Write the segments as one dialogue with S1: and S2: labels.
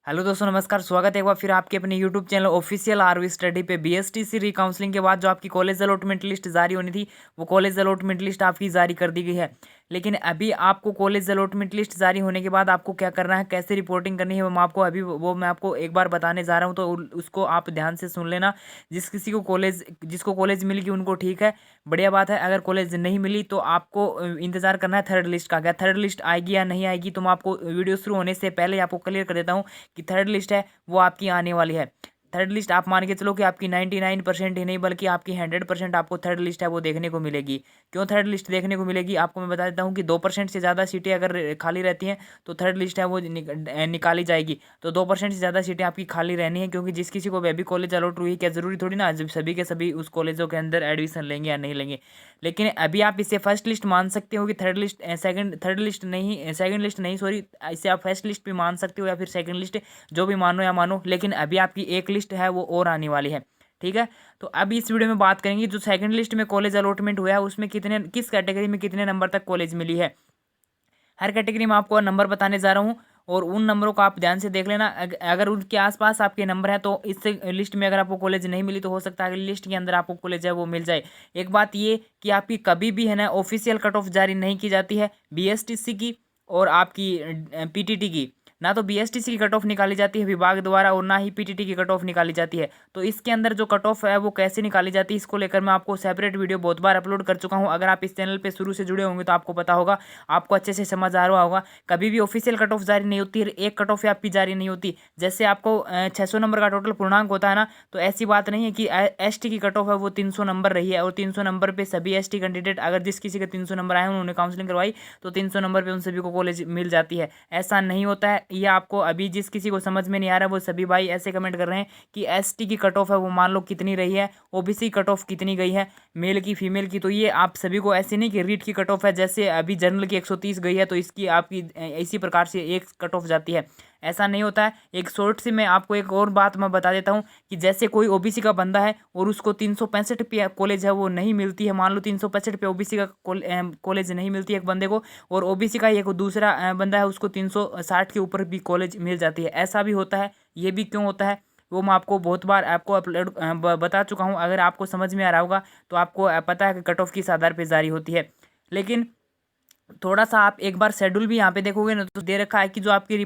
S1: Hello दोस्तों, नमस्कार। स्वागत है एक बार फिर आपके अपने YouTube channel official RV study पे। बीएसटीसी रिकाउंसलिंग के बाद जो आपकी कॉलेज अलॉटमेंट लिस्ट जारी होनी थी, वो कॉलेज अलॉटमेंट लिस्ट आपकी जारी कर दी गई है। लेकिन अभी आपको कॉलेज अलॉटमेंट लिस्ट जारी होने के बाद आपको क्या करना है, कैसे रिपोर्टिंग करनी है, वो मैं आपको एक बार बताने जा रहा हूँ। तो उसको आप ध्यान से सुन लेना। जिसको कॉलेज मिल गई उनको ठीक है, बढ़िया बात है। अगर कॉलेज नहीं मिली तो आपको इंतजार करना है थर्ड लिस्ट का। क्या थर्ड लिस्ट आएगी या नहीं आएगी, तो मैं आपको वीडियो शुरू होने से पहले आपको क्लियर कर देता हूँ कि थर्ड लिस्ट है वो आपकी आने वाली है। थर्ड लिस्ट आप मान के चलो कि आपकी 99% ही नहीं बल्कि आपकी 100% आपको थर्ड लिस्ट है वो देखने को मिलेगी। क्यों थर्ड लिस्ट देखने को मिलेगी, आपको मैं बता देता हूँ कि 2% से ज़्यादा सीटें अगर खाली रहती हैं तो थर्ड लिस्ट है वो निकाली जाएगी। तो 2% से ज़्यादा सीटें आपकी खाली रहनी है, क्योंकि जिस किसी को भी कॉलेज अलॉट हुई, क्या ज़रूरी थोड़ी ना जब सभी के सभी उस कॉलेजों के अंदर एडमिशन लेंगे या नहीं लेंगे। लेकिन अभी आप इसे फर्स्ट लिस्ट मान सकते हो कि थर्ड लिस्ट नहीं, सेकंड लिस्ट नहीं, सॉरी। इसे आप फर्स्ट लिस्ट भी मान सकते हो या फिर सेकंड लिस्ट, जो भी मानो या मानो। लेकिन अभी आपकी एक लिस्ट है वो और आने वाली है, ठीक है। तो अब इस वीडियो में बात करेंगे जो सेकंड लिस्ट में कॉलेज अलॉटमेंट हुआ है उसमें किस कैटेगरी में कितने नंबर तक कॉलेज मिली है। हर कैटेगरी में आपको नंबर बताने जा रहा हूँ और उन नंबरों को आप ध्यान से देख लेना। अगर उनके आसपास आपके नंबर है तो इस लिस्ट में अगर आपको कॉलेज नहीं मिली तो हो सकता है अगली लिस्ट के अंदर आपको कॉलेज है वो मिल जाए। एक बात ये कि आपकी कभी भी है ना ऑफिशियल कट ऑफ जारी नहीं की जाती है बीएसटीसी की और आपकी पीटीटी की। ना तो बीएसटीसी की कट ऑफ निकाली जाती है विभाग द्वारा और ना ही पीटीटी की कट ऑफ निकाली जाती है। तो इसके अंदर जो कट ऑफ है वो कैसे निकाली जाती है, इसको लेकर मैं आपको सेपरेट वीडियो बहुत बार अपलोड कर चुका हूँ। अगर आप इस चैनल पे शुरू से जुड़े होंगे तो आपको पता होगा, आपको अच्छे से समझ आ रहा होगा। कभी भी ऑफिशियल कट ऑफ जारी नहीं होती है, एक कट ऑफ आपकी जारी नहीं होती। जैसे आपको 600 नंबर का टोटल पूर्णांक होता है ना, तो ऐसी बात नहीं है कि एसटी की कट ऑफ है वो 300 नंबर रही है और 300 नंबर पे सभी एसटी कैंडिडेट, अगर जिस किसी के 300 नंबर आए उन्होंने काउंसलिंग करवाई तो 300 नंबर पे उन सभी को कॉलेज मिल जाती है। ऐसा नहीं होता है। ये आपको अभी जिस किसी को समझ में नहीं आ रहा वो सभी भाई ऐसे कमेंट कर रहे हैं कि एसटी की कट ऑफ है वो मान लो कितनी रही है, ओबीसी कट ऑफ कितनी गई है, मेल की फीमेल की। तो ये आप सभी को ऐसे नहीं कि रीट की कट ऑफ है जैसे अभी जनरल की 130 गई है तो इसकी आपकी इसी प्रकार से एक कट ऑफ जाती है। ऐसा नहीं होता है। एक शॉर्ट से मैं आपको एक और बात मैं बता देता हूँ कि जैसे कोई ओबीसी का बंदा है और उसको 365 पे कॉलेज है वो नहीं मिलती है, मान लो 365 पे ओबीसी का कॉलेज नहीं मिलती है एक बंदे को, और ओबीसी का एक दूसरा बंदा है उसको 360 के ऊपर भी कॉलेज मिल जाती है। ऐसा भी होता है। ये भी क्यों होता है वो मैं आपको बहुत बार आपको अपलोड बता चुका हूँ। अगर आपको समझ में आ रहा होगा तो आपको पता है कि कट ऑफ किस आधार पर जारी होती है। लेकिन थोड़ा सा आप एक बार शेड्यूल भी यहाँ पे देखोगे ना तो दे रखा है कि जो आपकी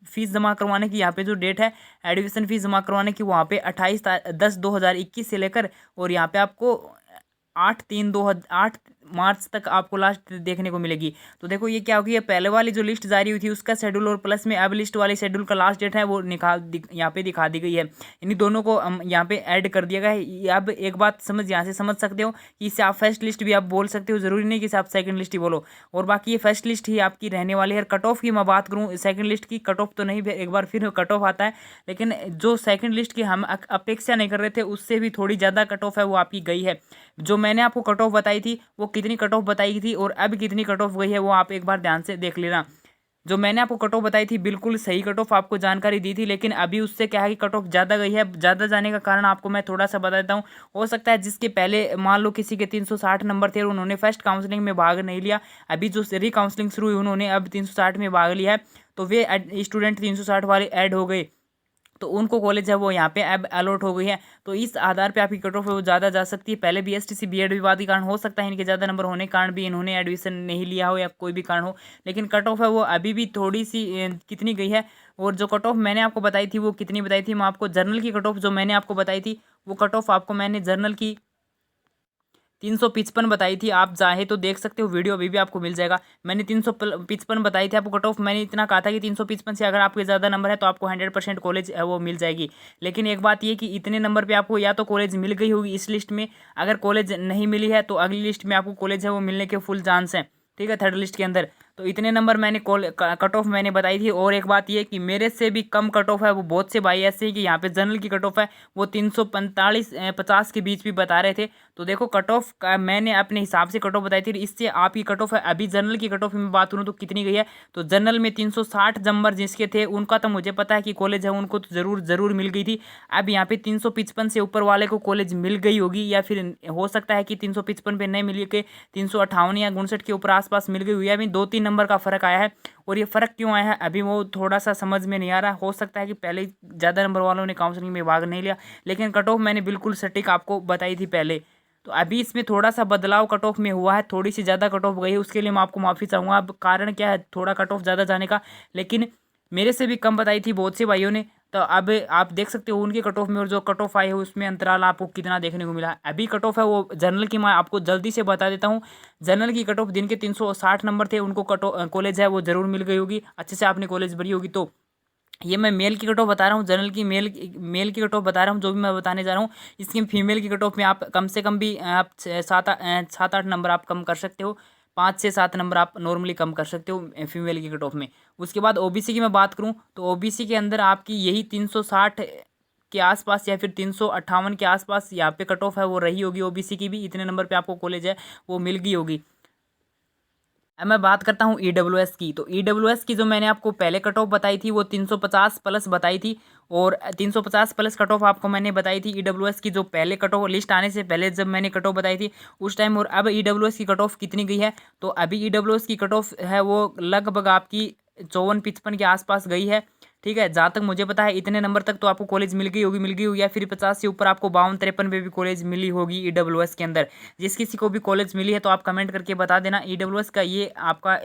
S1: फीस जमा करवाने की यहाँ पे जो डेट है एडमिशन फीस जमा करवाने की, वहाँ पे 28/10/2021 से लेकर और यहाँ पे आपको 8 तक आपको लास्ट देखने को मिलेगी। तो देखो ये क्या होगी, पहले वाली जो लिस्ट जारी हुई थी उसका शेड्यूल और प्लस में अब लिस्ट वाली शेड्यूल का लास्ट डेट है वो यहाँ पे दिखा दी गई है। इन्हीं दोनों को यहाँ पे ऐड कर दिया गया है। अब एक बात यहाँ से समझ सकते हो कि इसे आप फर्स्ट लिस्ट भी आप बोल सकते हो, जरूरी नहीं कि इसे आप सेकंड लिस्ट ही बोलो। और बाकी ये फर्स्ट लिस्ट ही आपकी रहने वाली है। कट ऑफ की मैं बात करूँ, सेकंड लिस्ट की कट ऑफ तो नहीं, एक बार फिर कट ऑफ आता है, लेकिन जो सेकंड लिस्ट की हम अपेक्षा नहीं कर रहे थे उससे भी थोड़ी ज़्यादा कट ऑफ है वो आपकी गई है। जो मैंने आपको कट ऑफ बताई थी वो कितनी कट ऑफ बताई थी और अब कितनी कट ऑफ गई है वो आप एक बार ध्यान से देख लेना। जो मैंने आपको कट ऑफ बताई थी बिल्कुल सही कट ऑफ आपको जानकारी दी थी, लेकिन अभी उससे क्या है कि कट ऑफ ज़्यादा गई है। ज़्यादा जाने का कारण आपको मैं थोड़ा सा बता देता हूँ। हो सकता है जिसके पहले मान लो किसी के 360 नंबर थे और उन्होंने फर्स्ट काउंसलिंग में भाग नहीं लिया, अभी जो री काउंसलिंग शुरू हुई उन्होंने अब 360 में भाग लिया है, तो वे स्टूडेंट 360 वाले ऐड हो गए तो उनको कॉलेज है वो यहाँ पे अब अलॉट हो गई है। तो इस आधार पे आपकी कट ऑफ है वो ज़्यादा जा सकती है। पहले बीएसटीसी बीएड विवाद के कारण हो सकता है इनके ज़्यादा नंबर होने के कारण भी इन्होंने एडमिशन नहीं लिया हो या कोई भी कारण हो, लेकिन कट ऑफ है वो अभी भी थोड़ी सी कितनी गई है। और जो कट ऑफ मैंने आपको बताई थी वो कितनी बताई थी, मैं आपको जर्नल की कट ऑफ जो मैंने आपको बताई थी वो कट ऑफ आपको मैंने जर्नल की 355 बताई थी। आप चाहे तो देख सकते हो, वीडियो अभी भी आपको मिल जाएगा। मैंने 355 बताई थी आपको कट ऑफ। मैंने इतना कहा था कि 355 से अगर आपके ज़्यादा नंबर है तो आपको 100% कॉलेज वो मिल जाएगी। लेकिन एक बात ये कि इतने नंबर पे आपको या तो कॉलेज मिल गई होगी इस लिस्ट में, अगर कॉलेज नहीं मिली है तो अगली लिस्ट में आपको कॉलेज है वो मिलने के फुल चांस हैं, ठीक है, थर्ड लिस्ट के अंदर। तो इतने नंबर मैंने कट ऑफ मैंने बताई थी। और एक बात ये कि मेरे से भी कम कट ऑफ है वो बहुत से भाई ऐसे हैं कि यहाँ पे जनरल की कट ऑफ है वो 345-50 के बीच भी बता रहे थे। तो देखो कट ऑफ का मैंने अपने हिसाब से कट ऑफ बताई थी, इससे आपकी कट ऑफ है अभी जनरल की कट ऑफ में बात करूँ तो कितनी गई है। तो जनरल में 360 नंबर जिसके थे उनका तो मुझे पता है कि कॉलेज है उनको तो ज़रूर मिल गई थी। अब यहाँ पे 355 से ऊपर वाले को कॉलेज मिल गई होगी या फिर हो सकता है कि 355 पे नहीं मिली के 358 या 59 के ऊपर आसपास मिल गई हुई है। अभी 2-3 नंबर का फ़र्क आया है। और ये फ़र्क क्यों आया है अभी वो थोड़ा सा समझ में नहीं आ रहा। हो सकता है कि पहले ज़्यादा नंबर वालों ने काउंसलिंग में भाग नहीं लिया, लेकिन कट ऑफ मैंने बिल्कुल सटीक आपको बताई थी पहले। तो अभी इसमें थोड़ा सा बदलाव कट ऑफ में हुआ है, थोड़ी सी ज़्यादा कट ऑफ गई है, उसके लिए मैं आपको माफ़ी चाहूँगा। अब कारण क्या है थोड़ा कट ऑफ ज़्यादा जाने का, लेकिन मेरे से भी कम बताई थी बहुत से भाइयों ने। तो अब आप देख सकते हो उनके कट ऑफ में और जो कट ऑफ आए है उसमें अंतराल आपको कितना देखने को मिला। अभी कट ऑफ है वो जनरल की मैं आपको जल्दी से बता देता हूँ। जनरल की कट ऑफ जिनके 360 नंबर थे उनको कॉलेज है वो ज़रूर मिल गई होगी, अच्छे से आपने कॉलेज भरी होगी। तो ये मैं मेल की कट ऑफ बता रहा हूँ, जनरल की मेल की कट ऑफ बता रहा हूँ, जो भी मैं बताने जा रहा हूँ। इसकी फीमेल की कट ऑफ में आप कम से कम भी आप 7-8 नंबर आप कम कर सकते हो, 5 से 7 नंबर आप नॉर्मली कम कर सकते हो फीमेल की कट ऑफ में। उसके बाद ओबीसी की मैं बात करूँ तो ओबीसी के अंदर आपकी यही 360 के आसपास या फिर 358 के आसपास यहाँ पे कट ऑफ है वो रही होगी। ओबीसी की भी इतने नंबर पे आपको कॉलेज है वो मिल गई होगी। अब मैं बात करता हूँ ईडब्ल्यूएस की। तो ईडब्ल्यूएस की जो मैंने आपको पहले कट ऑफ बताई थी वो 350 प्लस बताई थी, और 350 प्लस कट ऑफ आपको मैंने बताई थी ईडब्ल्यूएस की जो पहले कट ऑफ लिस्ट आने से पहले जब मैंने कट ऑफ बताई थी उस टाइम। और अब ईडब्ल्यूएस की कट ऑफ कितनी गई है, तो अभी ईडब्ल्यूएस की कट ऑफ है वो लगभग आपकी 54-55 के आसपास गई है। ठीक है, जहाँ तक मुझे पता है इतने नंबर तक तो आपको कॉलेज मिल गई होगी, या फिर 50 से ऊपर आपको 52-53 पे भी कॉलेज मिली होगी ईडब्ल्यूएस के अंदर। जिस किसी को भी कॉलेज मिली है तो आप कमेंट करके बता देना ईडब्ल्यूएस का ये आपका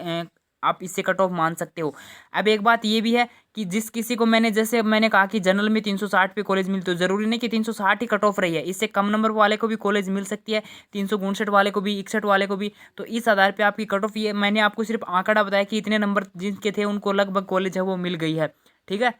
S1: आप इससे कट ऑफ मान सकते हो। अब एक बात ये भी है कि जिस किसी को मैंने जैसे मैंने कहा कि जनरल में 360 पे कॉलेज मिलती है, जरूरी नहीं कि 360 ही कट ऑफ रही है, इससे कम नंबर वाले को भी कॉलेज मिल सकती है, 359 वाले को भी, 61 वाले को भी। तो इस आधार पे आपकी कट ऑफ, ये मैंने आपको सिर्फ आंकड़ा बताया कि इतने नंबर जिनके थे उनको लगभग कॉलेज है वो मिल गई है। ठीक है,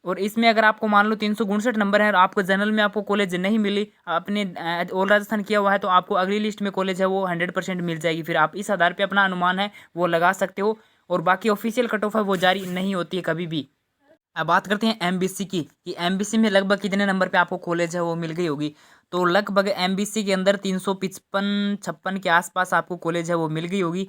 S1: और इसमें अगर आपको मान लो 359 नंबर है और आपको जनरल में आपको कॉलेज नहीं मिली, आपने ऑल राजस्थान किया हुआ है, तो आपको अगली लिस्ट में कॉलेज है वो 100% मिल जाएगी। फिर आप इस आधार पे अपना अनुमान है वो लगा सकते हो, और बाकी ऑफिशियल कट ऑफ है वो जारी नहीं होती है कभी भी। अब बात करते हैं एमबीसी की कि एमबीसी में लगभग कितने नंबर पे आपको कॉलेज है वो मिल गई होगी। तो लगभग एमबीसी के अंदर 355-56 के आसपास आपको कॉलेज है वो मिल गई होगी।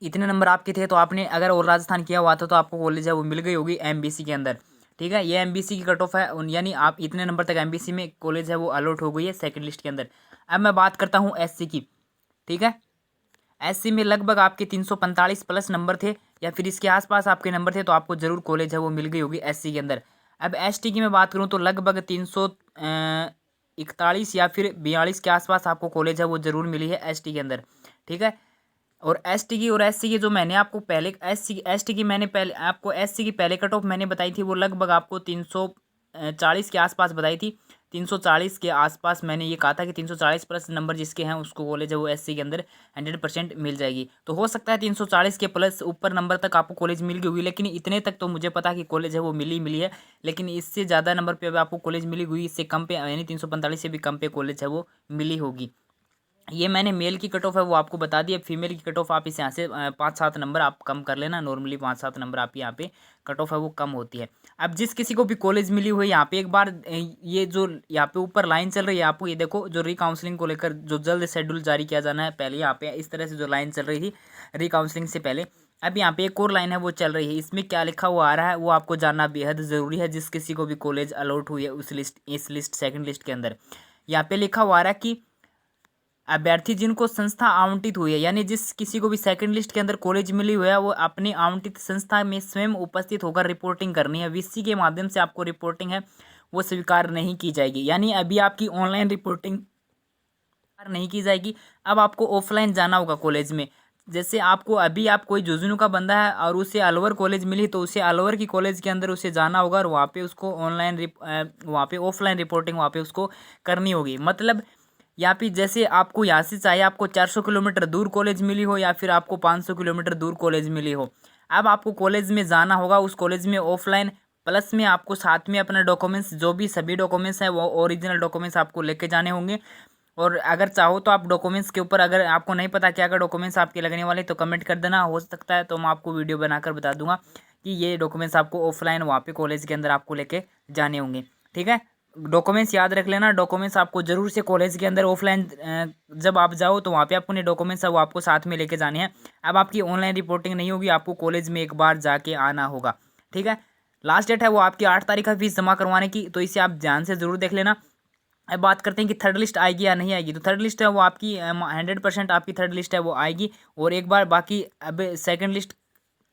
S1: इतने नंबर आपके थे तो आपने अगर और राजस्थान किया हुआ था तो आपको कॉलेज है वो मिल गई होगी एमबीसी के अंदर। ठीक है, ये एमबीसी की कट ऑफ है, यानी आप इतने नंबर तक एमबीसी में कॉलेज है वो अलॉट हो गई है सेकंड लिस्ट के अंदर। अब मैं बात करता हूँ एससी की। ठीक है, एससी में लगभग आपके 345 प्लस नंबर थे या फिर इसके आसपास आपके नंबर थे तो आपको जरूर कॉलेज है वो मिल गई होगी एससी के अंदर। अब एसटी की मैं बात करूँ तो लगभग 341 या फिर 42 के आसपास आपको कॉलेज है वो जरूर मिली है एसटी के अंदर। ठीक है, और एसटी की और एससी की जो मैंने आपको पहले एसटी की मैंने पहले आपको एससी की पहले कट ऑफ मैंने बताई थी वो लगभग आपको 340 के आसपास बताई थी। 340 के आसपास मैंने ये कहा था कि 340 प्लस नंबर जिसके हैं उसको कॉलेज है वो एससी के अंदर 100% मिल जाएगी। तो हो सकता है 340 के प्लस ऊपर नंबर तक आपको कॉलेज मिल गई होगी, लेकिन इतने तक तो मुझे पता कि कॉलेज है वो मिली है। लेकिन इससे ज़्यादा नंबर पे आपको कॉलेज मिली हुई, इससे कम पे यानी 345 से भी कम पे कॉलेज है वो मिली होगी। ये मैंने मेल की कट ऑफ है वो आपको बता दी। अब फीमेल की कट ऑफ आप इसे यहाँ से 5-7 नंबर आप कम कर लेना, नॉर्मली 5-7 नंबर आप यहाँ पे कट ऑफ है वो कम होती है। अब जिस किसी को भी कॉलेज मिली हुई यहाँ पे एक बार ये जो यहाँ पे ऊपर लाइन चल रही है आपको ये देखो, जो रिकाउंसलिंग को लेकर जो जल्द शेड्यूल जारी किया जाना है, पहले यहाँ पे इस तरह से जो लाइन चल रही थी रिकाउंसलिंग से पहले, अब यहाँ पे एक और लाइन है वो चल रही है। इसमें क्या लिखा हुआ आ रहा है वो आपको जानना बेहद ज़रूरी है। जिस किसी को भी कॉलेज अलॉट हुई है उस लिस्ट इस लिस्ट सेकंड लिस्ट के अंदर यहाँ पे लिखा हुआ आ रहा है कि अभ्यर्थी जिनको संस्था आवंटित हुई है, यानी जिस किसी को भी सेकंड लिस्ट के अंदर कॉलेज मिली हुई है वो अपनी आवंटित संस्था में स्वयं उपस्थित होकर रिपोर्टिंग करनी है। वीसी के माध्यम से आपको रिपोर्टिंग है वो स्वीकार नहीं की जाएगी, यानी अभी आपकी ऑनलाइन रिपोर्टिंग नहीं की जाएगी। अब आपको ऑफलाइन जाना होगा कॉलेज में। जैसे आपको अभी आप कोई झुंझुनू का बंदा है और उसे अलवर कॉलेज मिली तो उसे अलवर की कॉलेज के अंदर उसे जाना होगा और वहाँ पे उसको वहाँ पे ऑफलाइन रिपोर्टिंग वहाँ पे उसको करनी होगी। मतलब यहाँ पे जैसे आपको यहाँ से चाहे आपको 400 किलोमीटर दूर कॉलेज मिली हो या फिर आपको 500 किलोमीटर दूर कॉलेज मिली हो, अब आपको कॉलेज में जाना होगा उस कॉलेज में ऑफलाइन, प्लस में आपको साथ में अपने डॉक्यूमेंट्स जो भी सभी डॉक्यूमेंट्स हैं वो ओरिजिनल डॉक्यूमेंट्स आपको लेके जाने होंगे। और अगर चाहो तो आप डॉक्यूमेंट्स के ऊपर, अगर आपको नहीं पता क्या क्या डॉक्यूमेंट्स आपके लगने वाले तो कमेंट कर देना, हो सकता है तो मैं आपको वीडियो बनाकर बता दूंगा कि ये डॉक्यूमेंट्स आपको ऑफलाइन वहाँ पे कॉलेज के अंदर आपको लेके जाने होंगे। ठीक है, डॉक्यूमेंट्स याद रख लेना, डॉक्यूमेंट्स आपको जरूर से कॉलेज के अंदर ऑफलाइन जब आप जाओ तो वहाँ पे आपको डॉक्यूमेंट्स है वो आपको साथ में लेके जाने हैं। अब आपकी ऑनलाइन रिपोर्टिंग नहीं होगी, आपको कॉलेज में एक बार जाके आना होगा। ठीक है, लास्ट डेट है वो आपकी 8 तारीख है फीस जमा करवाने की, तो इसे आप ध्यान से ज़रूर देख लेना। अब बात करते हैं कि थर्ड लिस्ट आएगी या नहीं आएगी। तो थर्ड लिस्ट है वो आपकी 100% आपकी थर्ड लिस्ट है वो आएगी। और एक बार बाकी अब सेकंड लिस्ट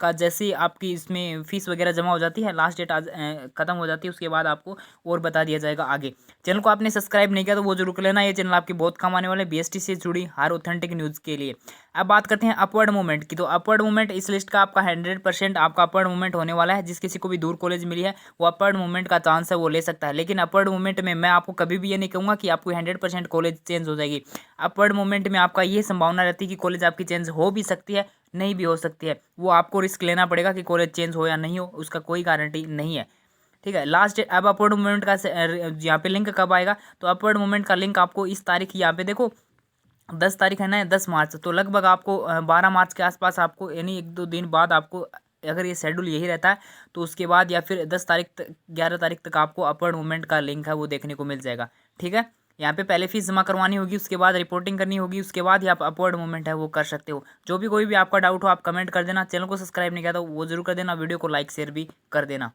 S1: का जैसे ही आपकी इसमें फीस वगैरह जमा हो जाती है, लास्ट डेट आज खत्म हो जाती है, उसके बाद आपको और बता दिया जाएगा आगे। चैनल को आपने सब्सक्राइब नहीं किया तो वो जरूर कर लेना, ये चैनल आपकी बहुत काम आने वाले बीएसटी से जुड़ी हर ऑथेंटिक न्यूज़ के लिए। अब बात करते हैं अपवर्ड मूवमेंट की। तो अपवर्ड मूवमेंट इस लिस्ट का आपका 100% आपका अपवर्ड मूवमेंट होने वाला है। जिस किसी को भी दूर कॉलेज मिली है वो अपवर्ड मूवमेंट का चांस है वो ले सकता है। लेकिन अपवर्ड मूवमेंट में मैं आपको कभी भी ये नहीं कहूँगा कि आपको 100% कॉलेज चेंज हो जाएगी। अपवर्ड मूवमेंट में आपका ये संभावना रहती है कि कॉलेज आपकी चेंज हो भी सकती है, नहीं भी हो सकती है। वो आपको रिस्क लेना पड़ेगा कि कॉलेज चेंज हो या नहीं हो, उसका कोई गारंटी नहीं है। ठीक है। लास्ट डेट अब अपवर्ड मूवमेंट का यहाँ पे लिंक कब आएगा, तो अपवर्ड मूवमेंट का लिंक आपको इस तारीख यहाँ पे देखो 10 तारीख है ना, 10 मार्च, तो लगभग आपको 12 मार्च के आसपास आपको, यानी 1-2 दिन बाद आपको, अगर ये शेड्यूल यही रहता है तो उसके बाद या फिर 10 तारीख तक 11 तारीख तक आपको अपवर्ड मूवमेंट का लिंक है वो देखने को मिल जाएगा। ठीक है। यहाँ पे पहले फीस जमा करवानी होगी, उसके बाद रिपोर्टिंग करनी होगी, उसके बाद ही आप अपवर्ड मूवमेंट है वो कर सकते हो। जो भी कोई भी आपका डाउट हो आप कमेंट कर देना। चैनल को सब्सक्राइब नहीं किया तो वो जरूर कर देना, वीडियो को लाइक शेयर भी कर देना।